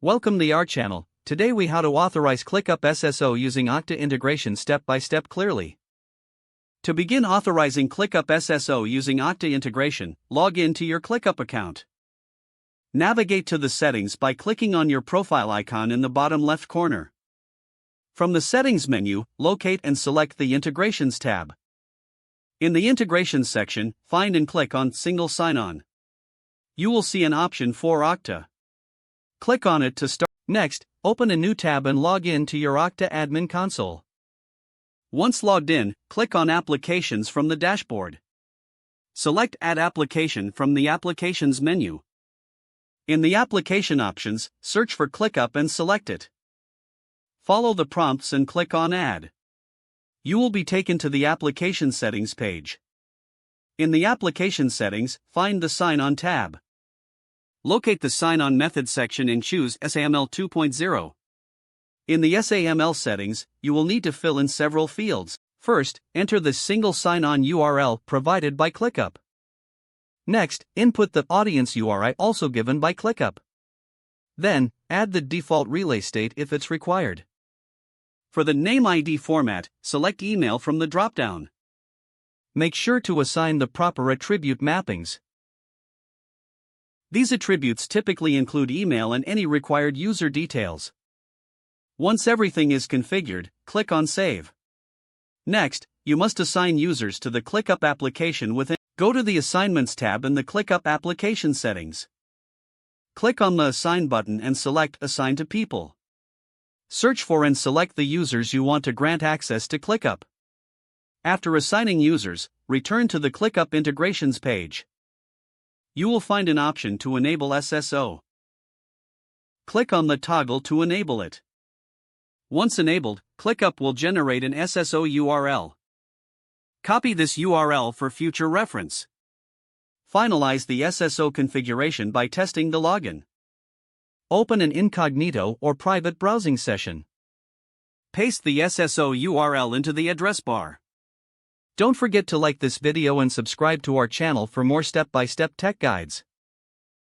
Welcome to our channel. Today we how to authorize ClickUp SSO using Okta integration step by step clearly. To begin authorizing ClickUp SSO using Okta integration, log in to your ClickUp account. Navigate to the settings by clicking on your profile icon in the bottom left corner. From the settings menu, locate and select the integrations tab. In the integrations section, find and click on single sign-on. You will see an option for Okta. Click on it to start. Next, open a new tab and log in to your Okta admin console. Once logged in, click on Applications from the dashboard. Select Add Application from the Applications menu. In the application options, search for ClickUp and select it. Follow the prompts and click on Add. You will be taken to the application settings page. In the application settings, find the Sign On tab. Locate the Sign On Method section and choose SAML 2.0. In the SAML settings, you will need to fill in several fields. First, enter the single sign-on URL provided by ClickUp. Next, input the audience URI also given by ClickUp. Then, add the default relay state if it's required. For the name ID format, select email from the dropdown. Make sure to assign the proper attribute mappings. These attributes typically include email and any required user details. Once everything is configured, click on Save. Next, you must assign users to the ClickUp application within. Go to the Assignments tab in the ClickUp application settings. Click on the Assign button and select Assign to People. Search for and select the users you want to grant access to ClickUp. After assigning users, return to the ClickUp integrations page. You will find an option to enable SSO. Click on the toggle to enable it. Once enabled, ClickUp will generate an SSO URL. Copy this URL for future reference. Finalize the SSO configuration by testing the login. Open an incognito or private browsing session. Paste the SSO URL into the address bar. Don't forget to like this video and subscribe to our channel for more step-by-step tech guides.